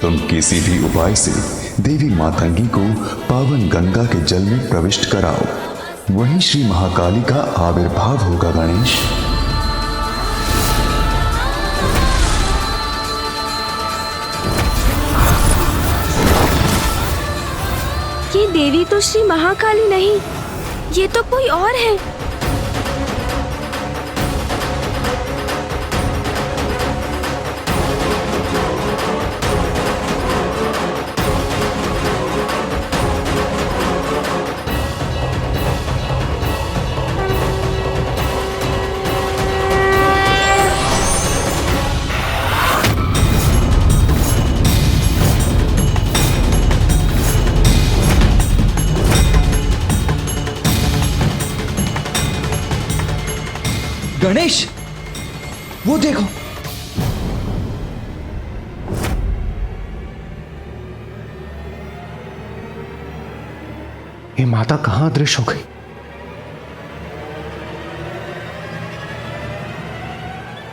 तुम किसी भी उपाय से देवी मातंगी को पावन गंगा के जल में प्रविष्ट कराओ, वहीं श्री महाकाली का आविर्भाव होगा। गणेश, ये देवी तो श्री महाकाली नहीं, ये तो कोई और है। गणेश, वो देखो। ये माता कहां अदृश्य हो गई?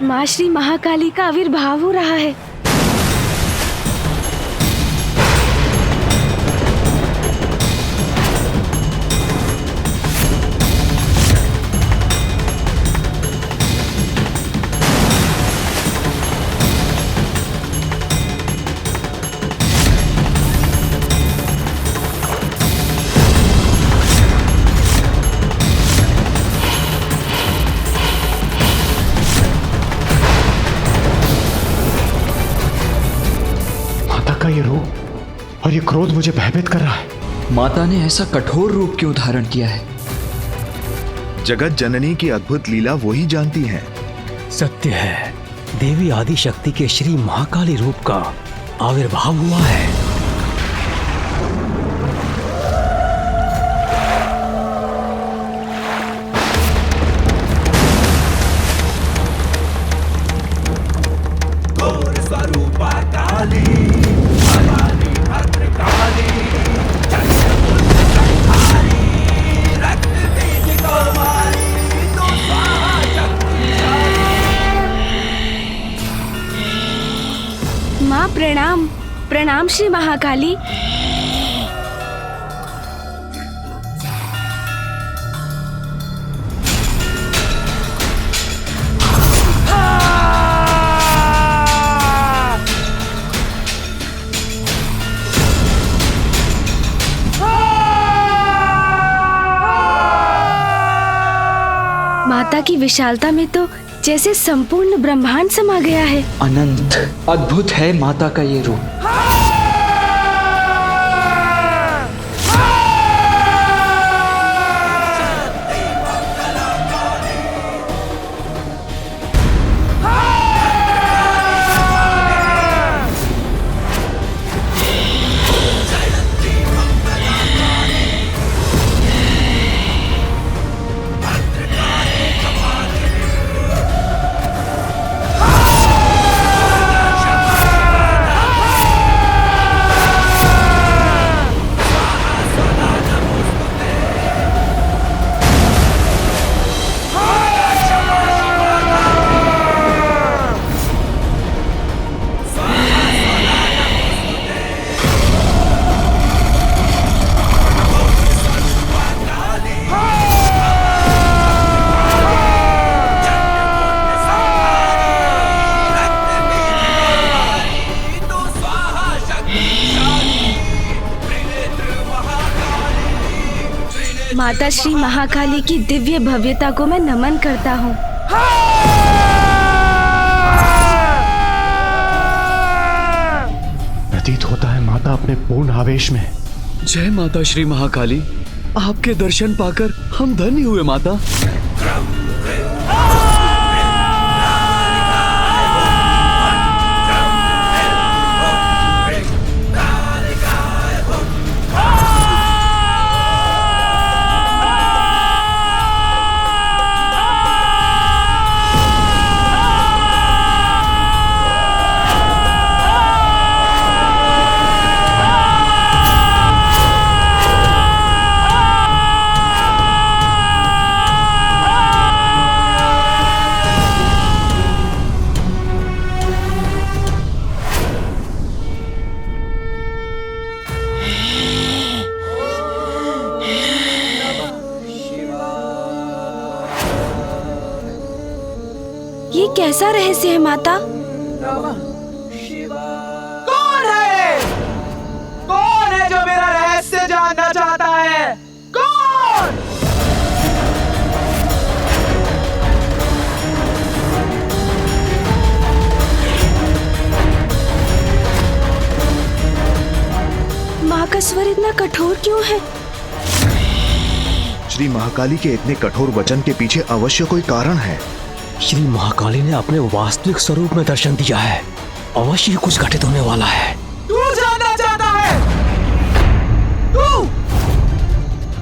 माँ श्री महाकाली का आविर्भाव हो रहा है। का ये रूप और ये क्रोध मुझे भयभीत कर रहा है। माता ने ऐसा कठोर रूप क्यों धारण किया है? जगत जननी की अद्भुत लीला वो ही जानती है। सत्य है, देवी आदि शक्ति के श्री महाकाली रूप का आविर्भाव हुआ है। माँ प्रणाम, प्रणाम श्री महाकाली। माता की विशालता में तो जैसे संपूर्ण ब्रह्मांड समा गया है। अनंत अद्भुत है माता का ये रूप। माता श्री महाकाली की दिव्य भव्यता को मैं नमन करता हूँ। प्रतीत होता है माता अपने पूर्ण आवेश में। जय माता श्री महाकाली, आपके दर्शन पाकर हम धन्य हुए माता। ये कैसा रहस्य है माता? कौन है? कौन है जो मेरा रहस्य जानना चाहता है? कौन? माँ का स्वर इतना कठोर क्यों है? श्री महाकाली के इतने कठोर वचन के पीछे अवश्य कोई कारण है। श्री महाकाली ने अपने वास्तविक स्वरूप में दर्शन दिया है। अवश्य ही कुछ घटित होने वाला है। तू जानना चाहता है? तू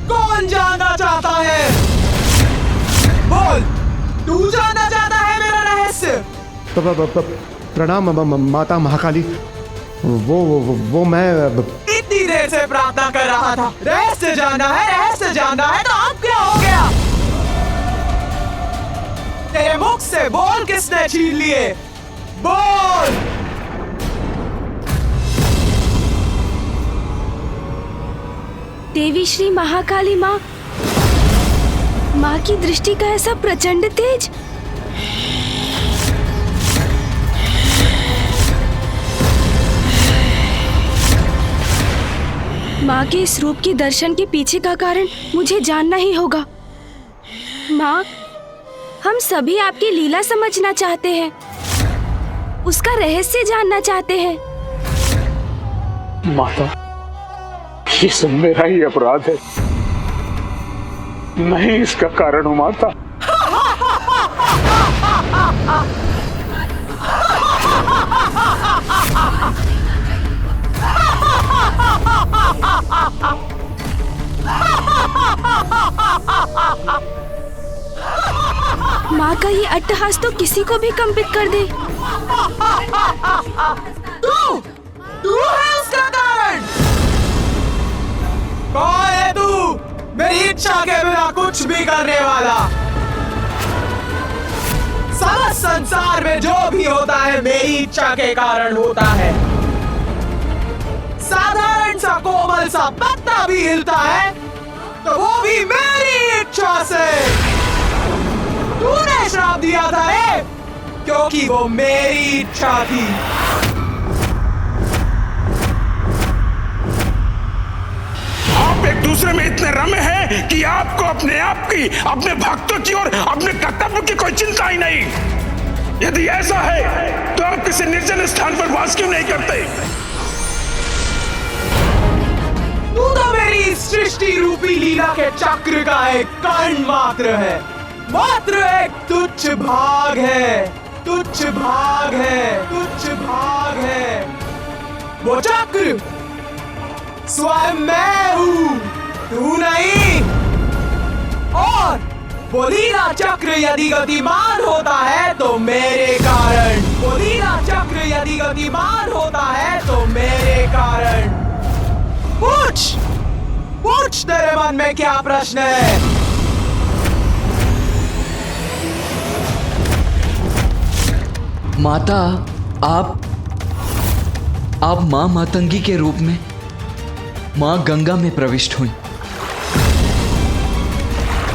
कौन जानना चाहता है? बोल, तू जानना चाहता है मेरा रहस्य? प्रणाम माता महाकाली। वो मैं इतनी देर से प्रार्थना कर रहा था। रहस्य जानना है, रहस्य जानना है, तो अब क्या हो गया? तेरे मुख से बोल किसने छीन लिए? बोल। देवी श्री महाकाली माँ, माँ की दृष्टि का ऐसा प्रचंड तेज। माँ के इस रूप के दर्शन के पीछे का कारण मुझे जानना ही होगा। माँ, हम सभी आपकी लीला समझना चाहते हैं, उसका रहस्य जानना चाहते हैं। माता, ये सब मेरा ही अपराध है। मैं ही इसका कारण हूँ माता। माँ का ये अट्टहास तो किसी को भी कंपित कर दे। तू है उसका कारण। कौन है तू? मेरी इच्छा के बिना कुछ भी करने वाला। सारा संसार में जो भी होता है मेरी इच्छा के कारण होता है। साधारण सा कोमल सा पत्ता भी हिलता है तो वो भी मेरी इच्छा से। तूने श्राप दिया था रे, क्योंकि वो मेरी इच्छा थी। आप एक दूसरे में इतने रमे हैं कि आपको अपने आप की, अपने भक्तों की और अपने कर्तव्य की कोई चिंता ही नहीं। यदि ऐसा है तो आप किसी निर्जन स्थान पर वास क्यों नहीं करते? तू तो मेरी सृष्टि रूपी लीला के चक्र का एक कण मात्र है, मात्र एक तुच्छ भाग है, तुच्छ भाग है, तुच्छ भाग है। वो चक्र स्वयं मैं हूँ, तू नहीं। और वो लीला चक्र यदि गतिमान होता है तो मेरे कारण, वो लीला चक्र यदि गतिमान होता है तो मेरे कारण। पूछ, पूछ तेरे मन में क्या प्रश्न है? माता, आप माँ मातंगी के रूप में माँ गंगा में प्रविष्ट हुई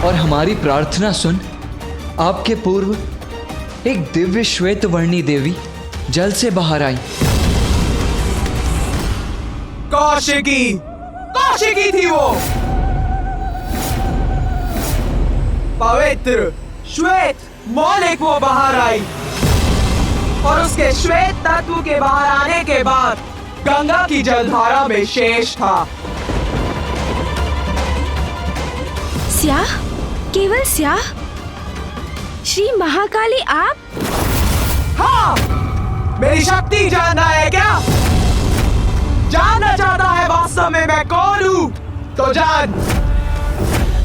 और हमारी प्रार्थना सुन आपके पूर्व एक दिव्य श्वेत वर्णी देवी जल से बाहर आई। कौशिकी, कौशिकी थी वो। पवित्र श्वेत मौलिक वो बाहर आई और उसके श्वेत तत्व के बाहर आने के बाद गंगा की जलधारा में शेष था। स्याह, केवल स्याह? श्री महाकाली आप? हाँ, मेरी शक्ति जानना है क्या? जानना चाहता है वास्तव में मैं कौन हूँ? तो जान,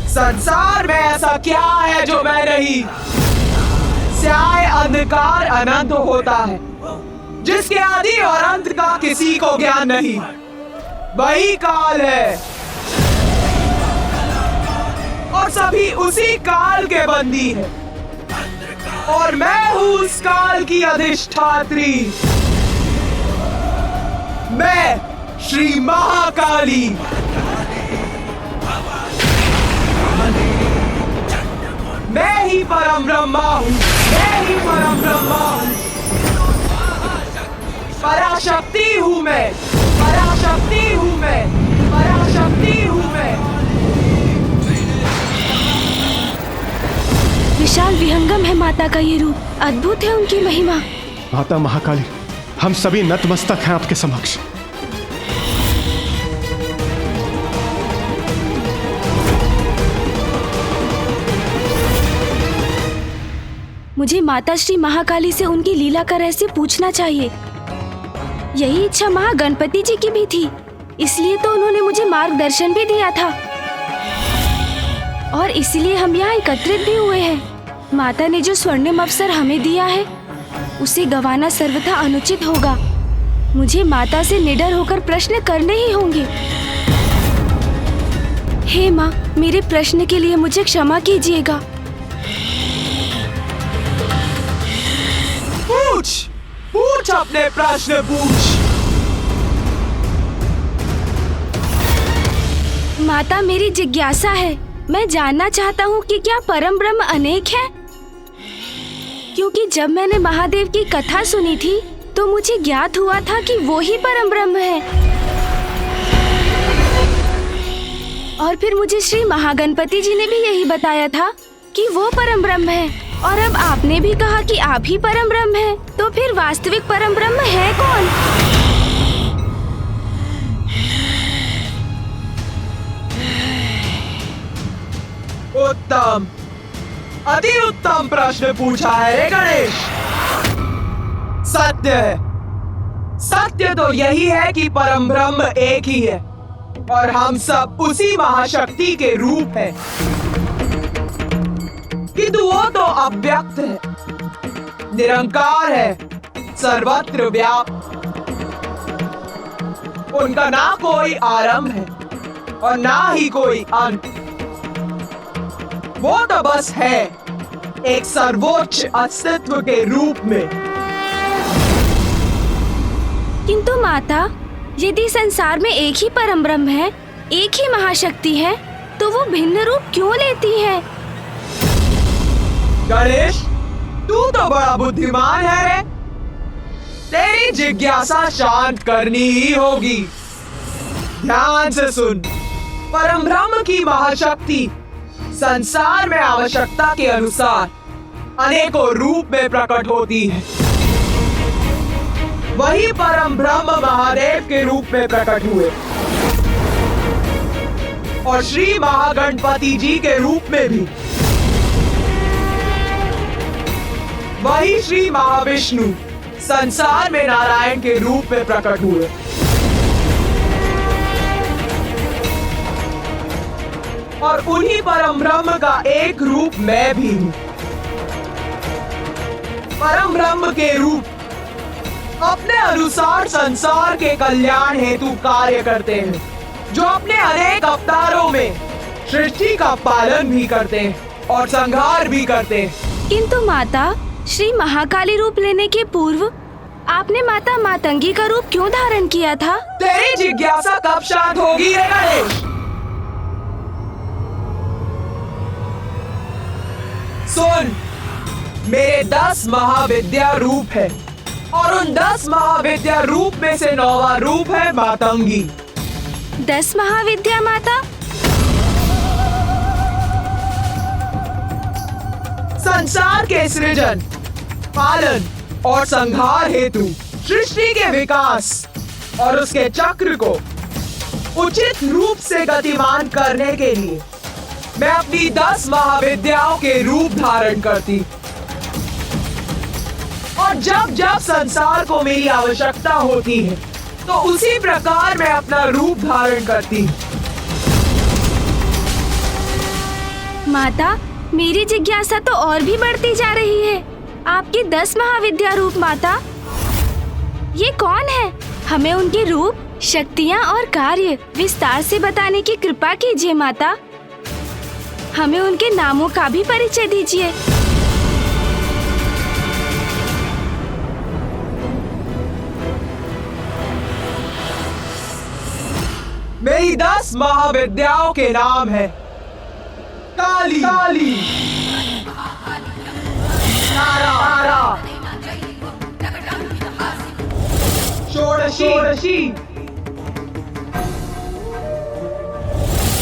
संसार में ऐसा क्या है जो मैं नहीं। स्याह अंधकार अनंत होता है, जिसके आदि और अंत का किसी को ज्ञान नहीं। वही काल है और सभी उसी काल के बंदी हैं। और मैं हूँ उस काल की अधिष्ठात्री। मैं श्री महाकाली। मैं ही परम ब्रह्मा हूँ, मैं ही परम ब्रह्मा पराशक्ति हूँ मैं, पराशक्ति हूँ मैं, पराशक्ति हूँ मैं। विशाल विहंगम है माता का ये रूप, अद्भुत है उनकी महिमा। माता महाकाली, हम सभी नतमस्तक हैं आपके समक्ष। मुझे माता श्री महाकाली से उनकी लीला का रहस्य पूछना चाहिए। यही इच्छा महागणपति जी की भी थी, इसलिए तो उन्होंने मुझे मार्गदर्शन भी दिया था और इसलिए हम यहाँ एकत्रित भी हुए हैं। माता ने जो स्वर्णिम अवसर हमें दिया है उसे गंवाना सर्वथा अनुचित होगा। मुझे माता से निडर होकर प्रश्न करने ही होंगे। हे माँ, मेरे प्रश्न के लिए मुझे क्षमा कीजिएगा। पूछ अपने प्रश्न पूछ। माता, मेरी जिज्ञासा है, मैं जानना चाहता हूँ कि क्या परम ब्रह्म अनेक है? क्योंकि जब मैंने महादेव की कथा सुनी थी तो मुझे ज्ञात हुआ था कि वो ही परम ब्रह्म है। और फिर मुझे श्री महागणपति जी ने भी यही बताया था कि वो परम ब्रह्म है। और अब आपने भी कहा कि आप ही परम ब्रह्म हैं, तो फिर वास्तविक परम ब्रह्म है कौन? उत्तम, अति उत्तम प्रश्न पूछा है रे गणेश। सत्य है, सत्य तो यही है कि परम ब्रह्म एक ही है और हम सब उसी महाशक्ति के रूप हैं। किंतु वो तो अव्यक्त है, निरंकार है, सर्वत्र व्याप्त। उनका ना कोई आरंभ है और ना ही कोई अंत। वो तो बस है, एक सर्वोच्च अस्तित्व के रूप में। किंतु माता, यदि संसार में एक ही परम ब्रह्म है, एक ही महाशक्ति है, तो वो भिन्न रूप क्यों लेती है? गणेश, तू तो बड़ा बुद्धिमान है रे। तेरी जिज्ञासा शांत करनी ही होगी। ध्यान से सुन। परम ब्रह्म की महाशक्ति संसार में आवश्यकता के अनुसार अनेकों रूप में प्रकट होती है। वही परम ब्रह्म महादेव के रूप में प्रकट हुए और श्री महागणपति जी के रूप में भी। वही श्री महाविष्णु संसार में नारायण के रूप में प्रकट हुए। और उन्हीं परम ब्रह्म का एक रूप मैं भी हूँ। परम ब्रह्म के रूप अपने अनुसार संसार के कल्याण हेतु कार्य करते हैं, जो अपने अनेक अवतारों में सृष्टि का पालन भी करते हैं और संहार भी करते हैं। किंतु माता, श्री महाकाली रूप लेने के पूर्व आपने माता मातंगी का रूप क्यों धारण किया था? तेरी जिज्ञासा कब शांत होगी रे गणेश? सुन, मेरे 10 महाविद्या रूप है और उन 10 महाविद्या रूप में से 9वां रूप है मातंगी। 10 महाविद्या माता? संसार के सृजन, पालन और संहार हेतु सृष्टि के विकास और उसके चक्र को उचित रूप से गतिमान करने के लिए मैं अपनी 10 महाविद्याओं के रूप धारण करती। और जब जब संसार को मेरी आवश्यकता होती है तो उसी प्रकार मैं अपना रूप धारण करती। माता, मेरी जिज्ञासा तो और भी बढ़ती जा रही है। आपकी 10 महाविद्या रूप माता, ये कौन है? हमें उनके रूप, शक्तियाँ और कार्य विस्तार से बताने की कृपा कीजिए माता। हमें उनके नामों का भी परिचय दीजिए। मेरी 10 महाविद्याओं के नाम है काली, तारा, पंचदशी,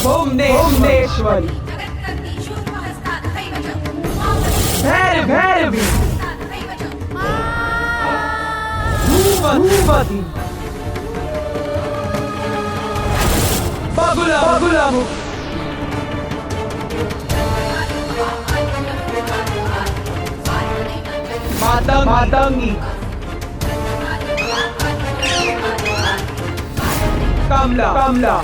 भुवनेश्वरी, भैरवी, भूपति, बगुला, मातंगी, कमला,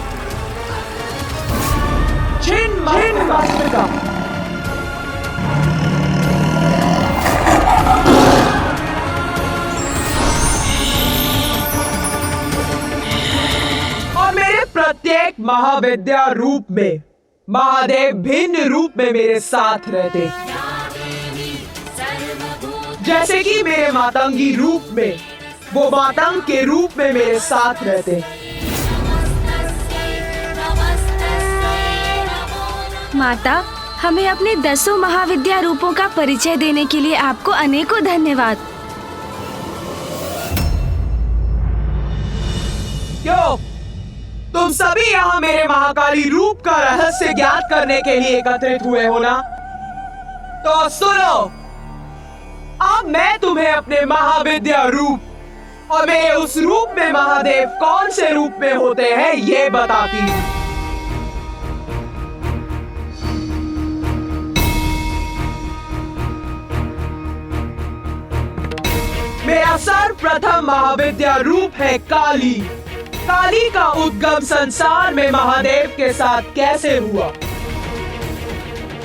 छिन्नमस्तिका, और मेरे प्रत्येक महाविद्या रूप में महादेव भिन्न रूप में मेरे साथ रहते, जैसे कि मेरे मातंगी रूप में वो मातंग के रूप में मेरे साथ रहते। माता, हमें अपने 10 महाविद्या रूपों का परिचय देने के लिए आपको अनेकों धन्यवाद। क्यों? तुम सभी यहाँ मेरे महाकाली रूप का रहस्य ज्ञात करने के लिए एकत्रित हुए हो ना? तो सुनो, अब मैं तुम्हें अपने महाविद्या रूप और मेरे उस रूप में महादेव कौन से रूप में होते हैं ये बताती हूँ। मेरा सर्वप्रथम महाविद्या रूप है काली। काली का उद्गम संसार में महादेव के साथ कैसे हुआ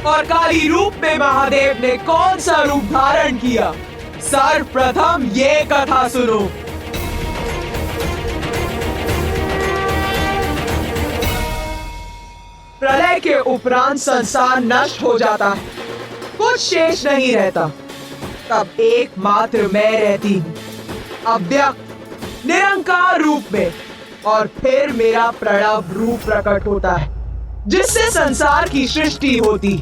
और काली रूप में महादेव ने कौन सा रूप धारण किया, सर्वप्रथम ये कथा सुनो। प्रलय के उपरांत संसार नष्ट हो जाता है, कुछ शेष नहीं रहता। तब एकमात्र मैं रहती हूँ, अव्यक्त निरंकार रूप में, और फिर मेरा प्रणव रूप प्रकट होता है जिससे संसार की सृष्टि होती।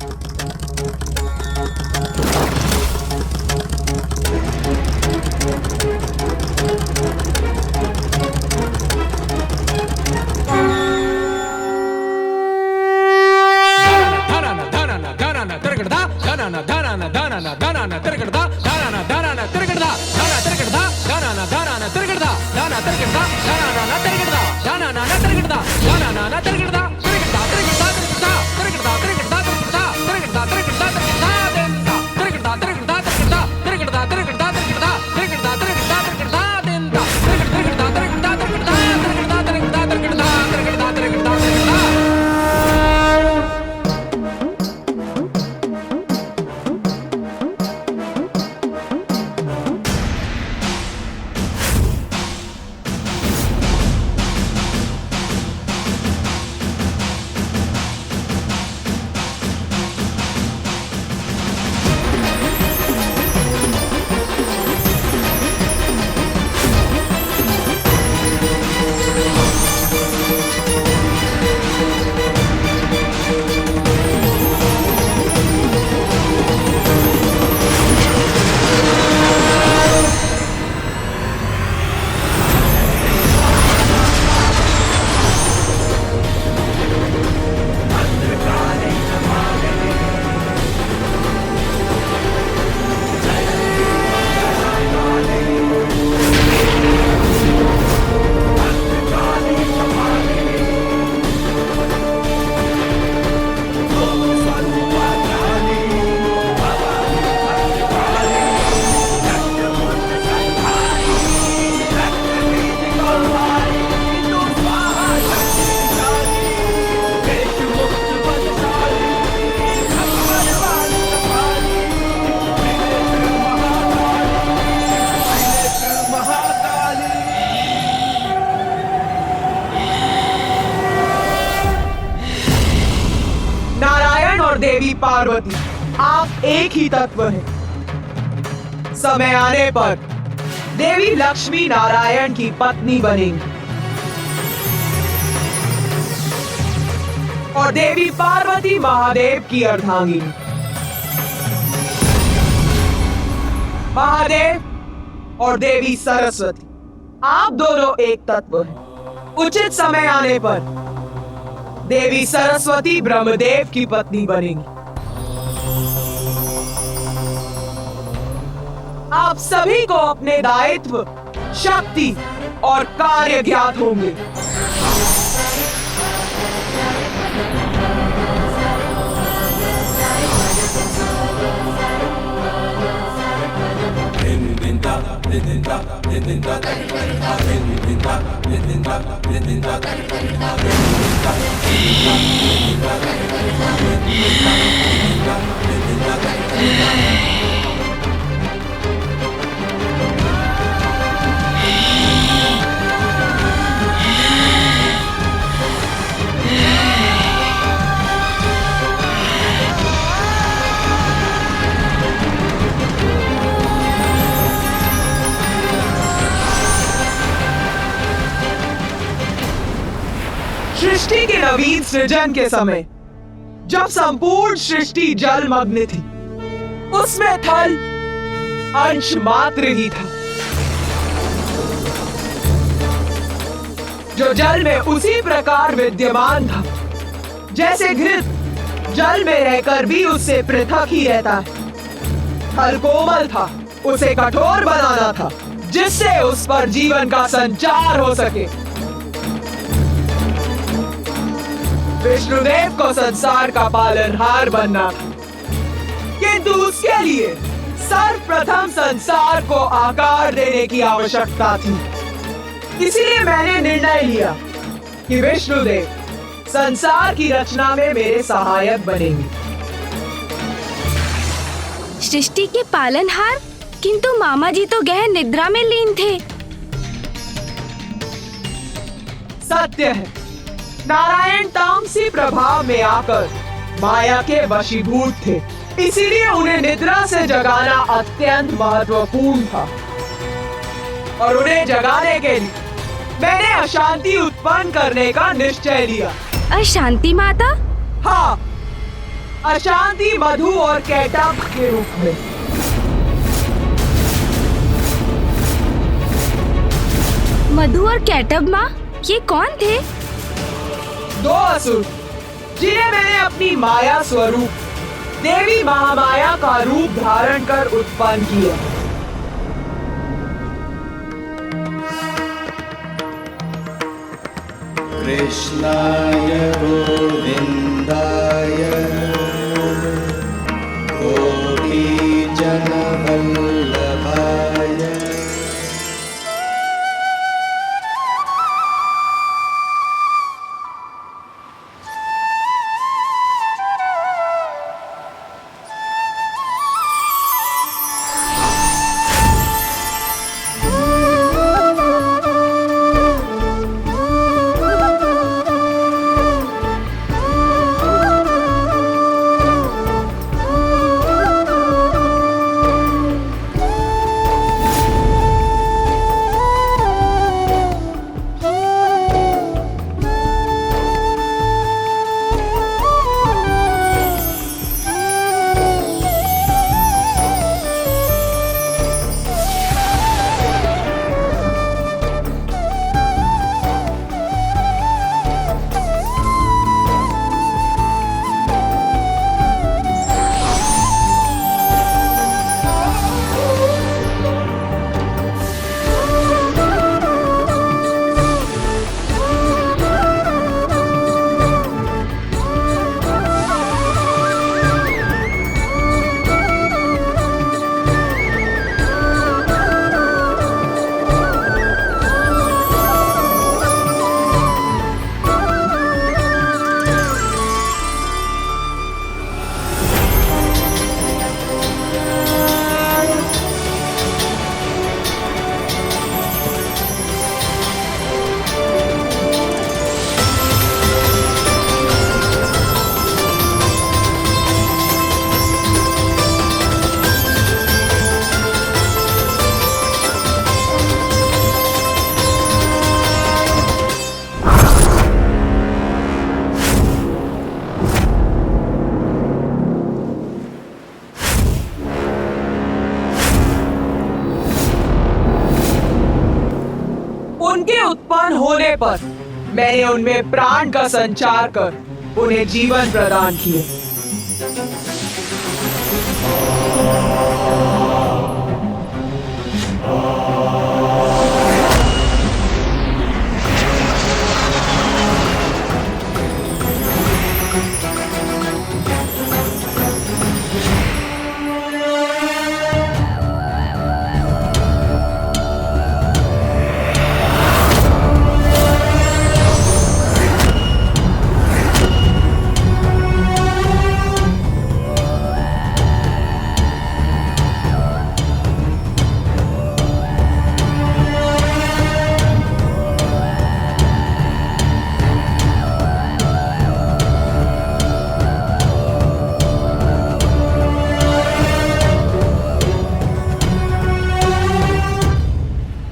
देवी पार्वती आप एक ही तत्व हैं। समय आने पर देवी लक्ष्मी नारायण की पत्नी बनेंगी और देवी पार्वती महादेव की अर्धांगिनी। महादेव और देवी सरस्वती आप दोनों एक तत्व हैं। उचित समय आने पर देवी सरस्वती ब्रह्मदेव की पत्नी बनेंगी। आप सभी को अपने दायित्व, शक्ति और कार्य ज्ञात होंगे। सृष्टि के नवीन सृजन के समय जब संपूर्ण सृष्टि जलमग्न थी, उसमें थल अंश मात्र ही था। जो जल में उसी प्रकार विद्यमान था जैसे घृत जल में रहकर भी उससे पृथक ही रहता है। थल कोमल था, उसे कठोर बनाना था जिससे उस पर जीवन का संचार हो सके। विष्णुदेव को संसार का पालनहार बनना था, किंतु उसके लिए सर्वप्रथम संसार को आकार देने की आवश्यकता थी। इसीलिए मैंने निर्णय लिया कि विष्णुदेव संसार की रचना में मेरे सहायक बनेंगे। सृष्टि के पालनहार? किंतु मामा जी तो गहन निद्रा में लीन थे। सत्य है, नारायण तामसी प्रभाव में आकर माया के वशीभूत थे, इसीलिए उन्हें निद्रा से जगाना अत्यंत महत्वपूर्ण था। और उन्हें जगाने के लिए मैंने अशांति उत्पन्न करने का निश्चय लिया। अशांति माता? हाँ, अशांति मधु और कैटब के रूप में। मधु और कैटब माँ, ये कौन थे? दो असुर जिन्हें मैंने अपनी माया स्वरूप देवी महामाया का रूप धारण कर उत्पन्न किया। कृष्णाय गोविन्दाय गोपीजनवल्लभाय उनके उत्पन्न होने पर मैंने उनमें प्राण का संचार कर उन्हें जीवन प्रदान किया।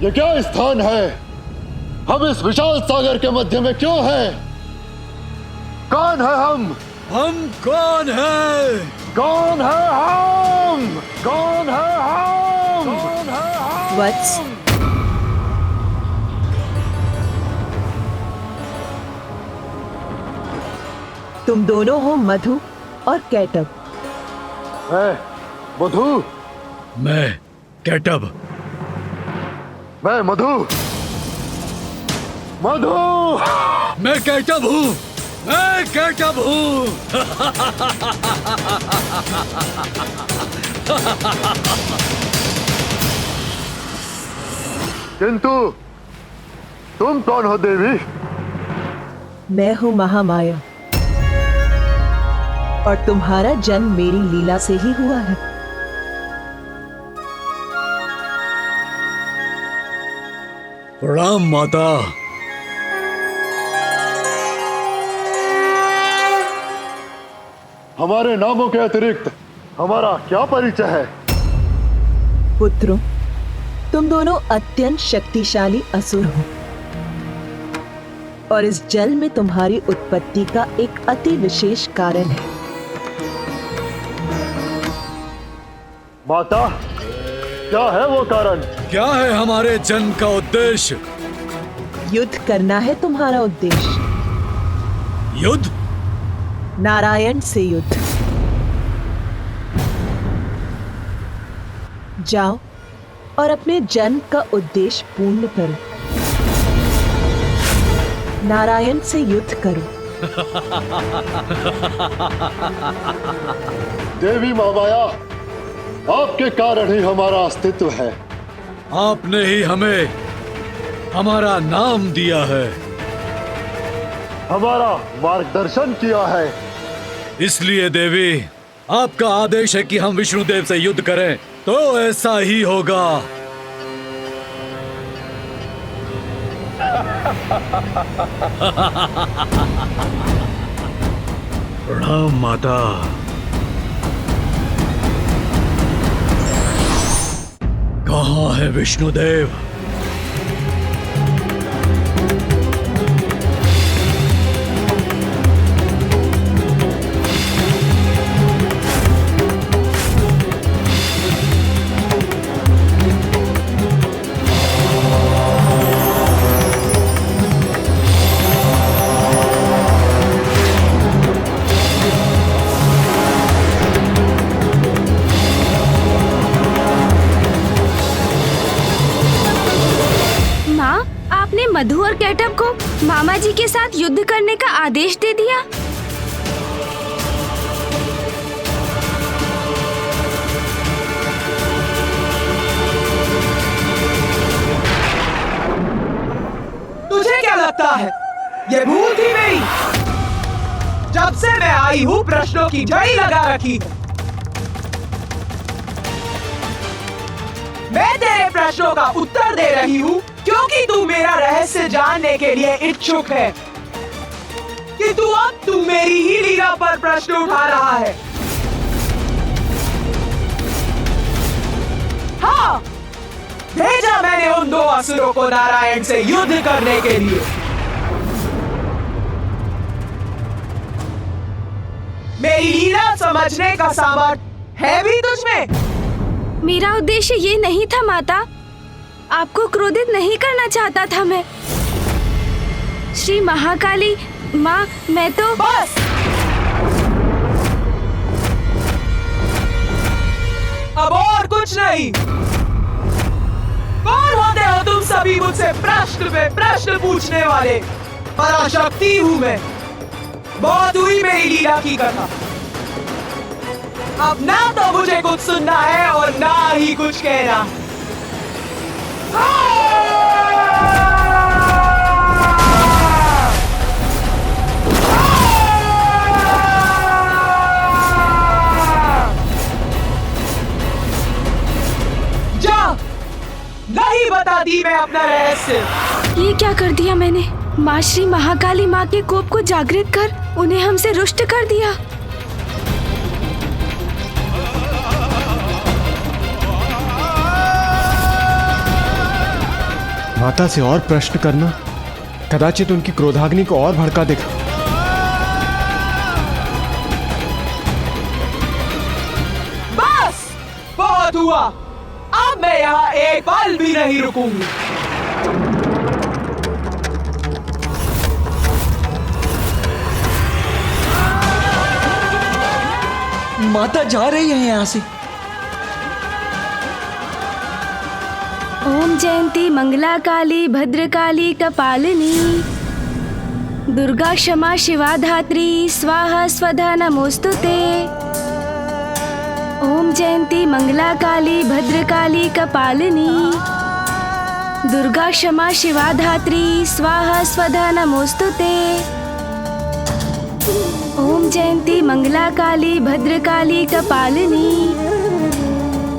ये क्या स्थान है? हम इस विशाल सागर के मध्य में क्यों हैं? कौन है हम? हम कौन है? कौन है हम? कौन है हम? कौन है हम? वत्स, तुम दोनों हो मधु और कैटब। मैं मधु। मैं कैटब। मैं मधु। मधु। मैं कैटब हूँ। मैं कैटब हूँ। किंतु तुम कौन हो देवी? मैं हूँ महामाया और तुम्हारा जन्म मेरी लीला से ही हुआ है। प्रणाम माता। हमारे नामों के अतिरिक्त हमारा क्या परिचय है? पुत्रों, तुम दोनों अत्यंत शक्तिशाली असुर हो और इस जल में तुम्हारी उत्पत्ति का एक अति विशेष कारण है। माता, क्या है वो कारण? क्या है हमारे जन्म का उद्देश्य? युद्ध करना है तुम्हारा उद्देश्य। युद्ध? नारायण से युद्ध। जाओ और अपने जन्म का उद्देश्य पूर्ण करो। नारायण से युद्ध करो। देवी महामाया, आपके कारण ही हमारा अस्तित्व है। आपने ही हमें हमारा नाम दिया है, हमारा मार्गदर्शन किया है। इसलिए देवी, आपका आदेश है कि हम विष्णुदेव से युद्ध करें, तो ऐसा ही होगा। प्रणाम माता। कहाँ है विष्णुदेव? मधु और कैटब को मामा जी के साथ युद्ध करने का आदेश दे दिया। तुझे क्या लगता है ये भूल थी मेरी? जब से मैं आई हूँ प्रश्नों की झड़ी लगा रखी है। मैं तेरे प्रश्नों का उत्तर दे रही हूँ क्योंकि तू मेरा रहस्य जानने के लिए इच्छुक है कि तू मेरी ही लीला पर प्रश्न उठा रहा है। हाँ, भेजा मैंने उन दो असुरों को नारायण से युद्ध करने के लिए। मेरी लीला समझने का सामर्थ्य है भी तुझमें? मेरा उद्देश्य ये नहीं था माता। आपको क्रोधित नहीं करना चाहता था मैं। श्री महाकाली माँ, मैं तो बस! अब और कुछ नहीं। कौन होते हो तुम सभी मुझसे प्रश्न पे प्रश्न पूछने वाले? पराशक्ति हूँ मैं। बहुत हुई मेरी लीला की कथा। अब ना तो मुझे कुछ सुनना है और ना ही कुछ कहना। जा, नहीं बताती मैं अपना रहस्य। ये क्या कर दिया मैंने? माँ श्री महाकाली माँ के कोप को जागृत कर उन्हें हमसे रुष्ट कर दिया। माता से और प्रश्न करना कदाचित उनकी क्रोधाग्नि को और भड़का देगा। बस, बहुत हुआ। अब मैं यहाँ एक पल भी नहीं रुकूंगी। माता जा रही है यहाँ से। ओम जयंती मंगला काली भद्रकाली कपालिनी दुर्गा क्षमा शिवा धात्री स्वाहा स्वधा नमोस्तुते। ओम जयंती मंगला काली भद्रकाली कपालिनी दुर्गा क्षमा शिवा धात्री स्वाहा स्वधा नमोस्तुते। ओम जयंती मंगला काली भद्रकाली कपालिनी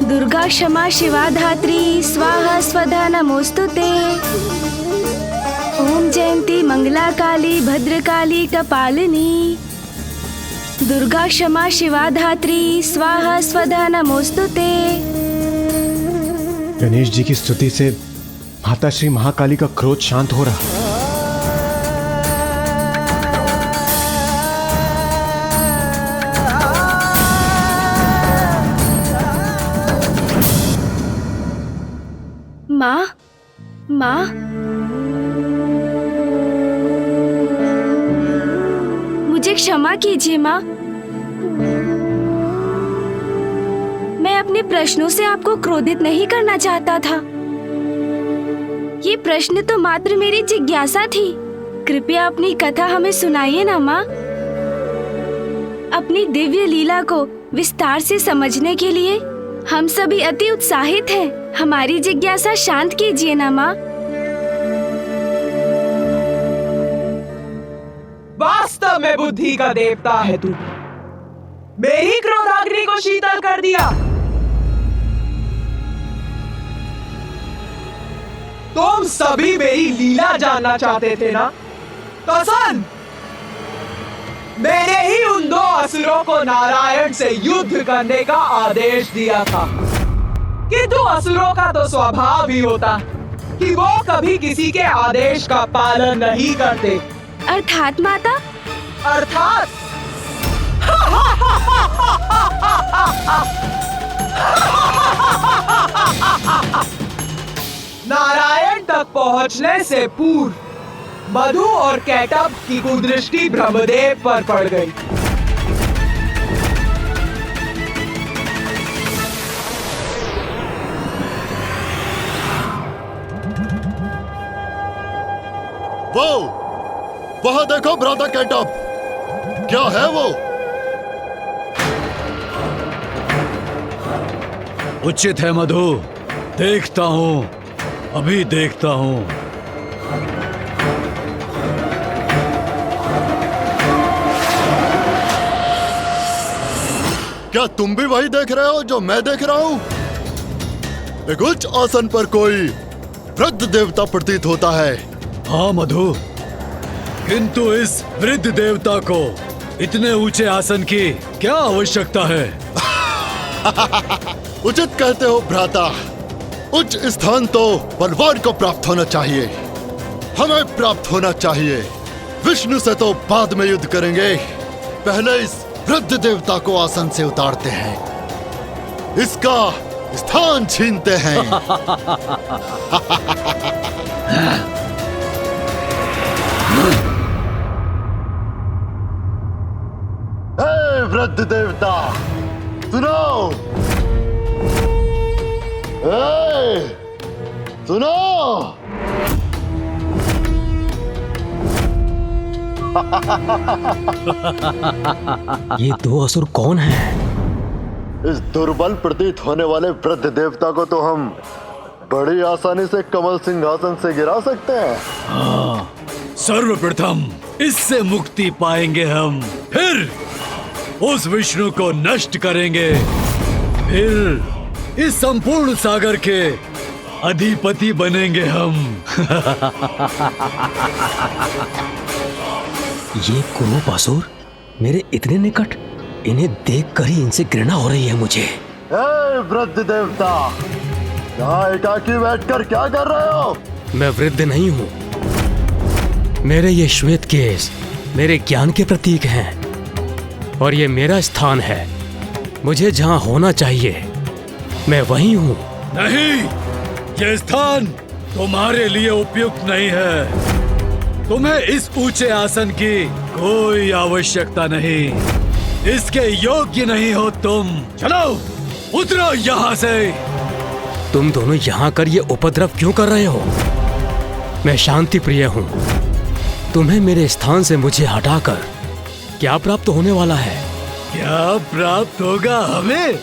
दुर्गा क्षमा शिवा धात्री स्वाहा स्वधा नमोस्तुते। ओम जयंती मंगला काली भद्रकाली कपालिनी दुर्गा क्षमा शिवा धात्री स्वाहा स्वधा नमोस्तुते। गणेश जी की स्तुति से माता श्री महाकाली का क्रोध शांत हो रहा। माँ, माँ, मुझे क्षमा कीजिए माँ। मैं अपने प्रश्नों से आपको क्रोधित नहीं करना चाहता था। ये प्रश्न तो मात्र मेरी जिज्ञासा थी। कृपया अपनी कथा हमें सुनाइए ना माँ। अपनी दिव्य लीला को विस्तार से समझने के लिए हम सभी अति उत्साहित हैं। हमारी जिज्ञासा शांत कीजिए ना माँ। वास्तव में बुद्धि का देवता है तू। मेरी क्रोधाग्नि को शीतल कर दिया। तुम सभी मेरी लीला जानना चाहते थे ना? तो सुन, मैंने ही उन दो असुरों को नारायण से युद्ध करने का आदेश दिया था। किंतु असुरों का तो स्वभाव ही होता कि वो कभी किसी के आदेश का पालन नहीं करते। अर्थात माता? अर्थात नारायण तक पहुंचने से पूर्व मधु और कैटब की कुदृष्टि ब्रह्मदेव पर पड़ गई। वो वहां देखो भ्राता कैटब, क्या है वो? उचित है मधु, देखता हूं, अभी देखता हूं। क्या तुम भी वही देख रहे हो जो मैं देख रहा हूं? एक उच्च आसन पर कोई वृद्ध देवता प्रतीत होता है। हाँ मधु, किंतु इस वृद्ध देवता को इतने ऊंचे आसन की क्या आवश्यकता है? उचित कहते हो भ्राता। उच्च स्थान तो बलवान को प्राप्त होना चाहिए, हमें प्राप्त होना चाहिए। विष्णु से तो बाद में युद्ध करेंगे, पहले इस वृद्ध देवता को आसन से उतारते हैं। इसका स्थान छीनते हैं। हे वृद्ध देवता, सुनो! हे, सुनो! ये दो असुर कौन हैं? इस दुर्बल प्रतीत होने वाले वृद्ध देवता को तो हम बड़ी आसानी से कमल सिंहासन से गिरा सकते हैं। हाँ, सर्वप्रथम इससे मुक्ति पाएंगे हम, फिर उस विष्णु को नष्ट करेंगे, फिर इस संपूर्ण सागर के अधिपति बनेंगे हम। ये कुरूप असुर मेरे इतने निकट, इन्हें देखकर ही इनसे घृणा हो रही है मुझे। हे वृद्ध देवता, यहाँ एकाकी बैठकर क्या कर रहे हो? मैं वृद्ध नहीं हूँ। मेरे ये श्वेत केश मेरे ज्ञान के प्रतीक हैं और ये मेरा स्थान है। मुझे जहाँ होना चाहिए मैं वहीं हूँ। नहीं, ये स्थान तुम्हारे लिए उपयुक्त नहीं है। तुम्हें इस ऊंचे आसन की कोई आवश्यकता नहीं। इसके योग्य नहीं हो तुम। चलो, उतरो यहाँ से। तुम दोनों यहाँ कर ये उपद्रव क्यों कर रहे हो? मैं शांति प्रिय हूँ। तुम्हें मेरे स्थान से मुझे हटाकर क्या प्राप्त होने वाला है? क्या प्राप्त होगा हमें?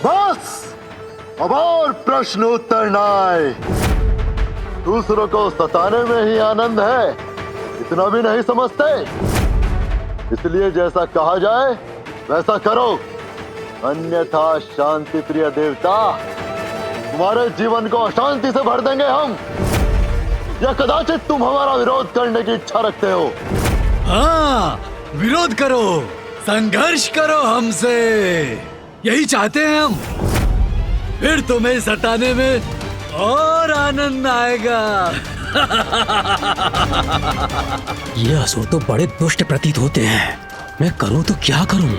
बस, अब और प्रश्न उत्तर न आए। दूसरों को सताने में ही आनंद है, इतना भी नहीं समझते। इसलिए जैसा कहा जाए वैसा करो, अन्यथा शांति प्रिय देवता, तुम्हारे जीवन को अशांति से भर देंगे हम। या कदाचित तुम हमारा विरोध करने की इच्छा रखते हो? हाँ, विरोध करो, संघर्ष करो हमसे, यही चाहते हैं हम। फिर तुम्हें सताने में और आनंद आएगा। ये असुर तो बड़े दुष्ट प्रतीत होते हैं। मैं करूं तो क्या करूं?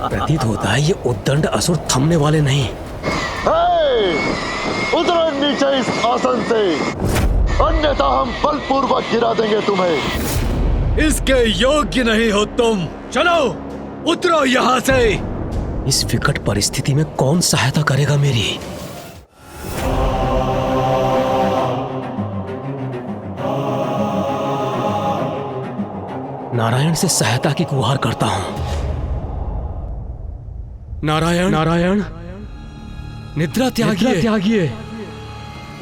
प्रतीत होता है ये उद्दंड असुर थमने वाले नहीं। उतरो नीचे इस आसन से, अन्यथा हम बलपूर्वक गिरा देंगे तुम्हें। इसके योग्य नहीं हो तुम। चलो, उतरो यहाँ से। इस विकट परिस्थिति में कौन सहायता करेगा मेरी? नारायण से सहायता की गुहार करता हूं। नारायण, नारायण, निद्रा त्यागिए,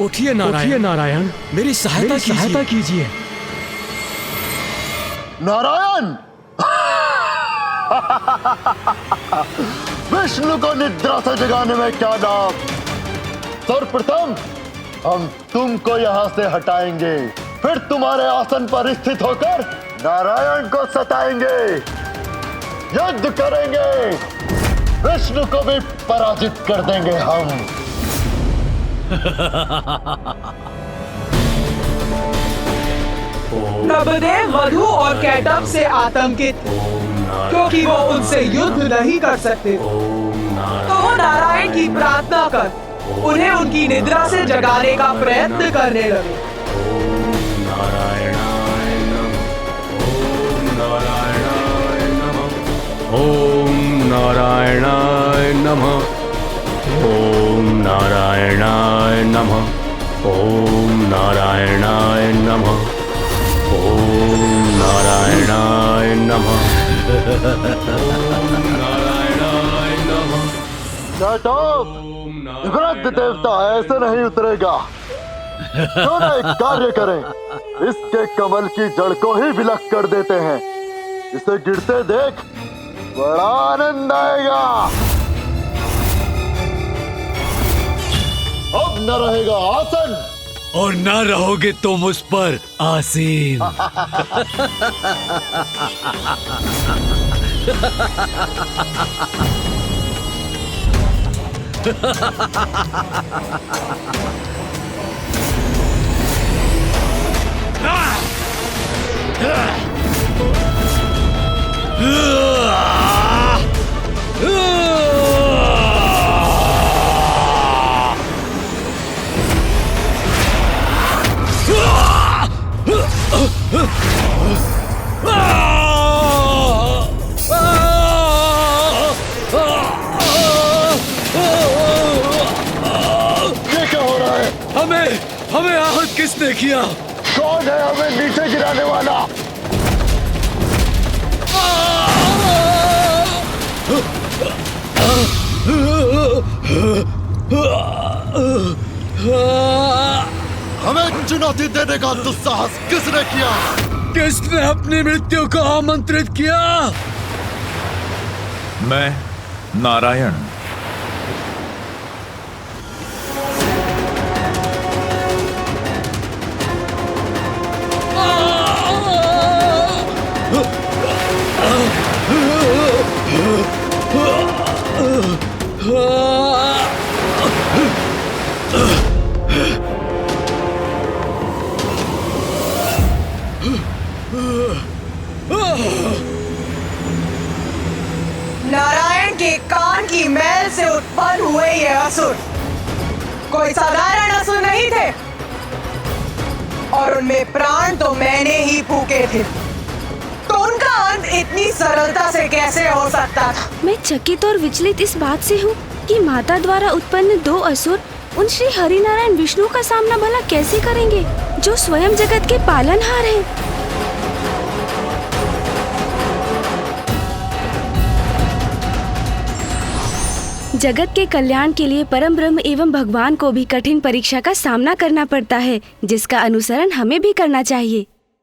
उठिए नारायण, नारायण, मेरी सहायता कीजिए। नारायण! विष्णु को निद्रा से जगाने में क्या लाभ? सर्वप्रथम हम तुमको यहाँ से हटाएंगे, फिर तुम्हारे आसन पर स्थित होकर नारायण को सताएंगे, युद्ध करेंगे, विष्णु को भी पराजित कर देंगे हम। नभदेव वधु और कैटभ से आतंकित, क्योंकि वो उनसे युद्ध नहीं कर सकते, तो वो नारायण की प्रार्थना कर उन्हें उनकी निद्रा से जगाने का प्रयत्न करने लगे। ओम नारायणाय नमः। ओम नारायणाय नमः। ओम नारायणाय नमः। ओम नारायणाय नमः। वृद्ध देवता ऐसे नहीं उतरेगा। क्यों ना एक कार्य करें, इसके कमल की जड़ को ही विलक कर देते हैं। इसे गिरते देख बड़ा आनंद आएगा। अब न रहेगा आसन और न रहोगे तुम उस पर आसीन। ये क्या हो रहा है? हमें आहत किसने किया? कौन है हमें नीचे गिराने वाला? हमें चुनौती देने का दुस्साहस किसने किया? किसने अपनी मृत्यु को आमंत्रित किया? मैं नारायण। नारायण के कान की मैल से उत्पन्न हुए ये असुर कोई साधारण असुर नहीं थे और उनमें प्राण तो मैंने ही फूके थे, तो उनका अंत इतनी सरलता से कैसे हो सकता था? मैं चकित और विचलित इस बात से हूँ कि माता द्वारा उत्पन्न दो असुर उन श्री हरिनारायण विष्णु का सामना भला कैसे करेंगे, जो स्वयं जगत के पालनहार हैं। जगत के कल्याण के लिए परम ब्रह्म एवं भगवान को भी कठिन परीक्षा का सामना करना पड़ता है, जिसका अनुसरण हमें भी करना चाहिए।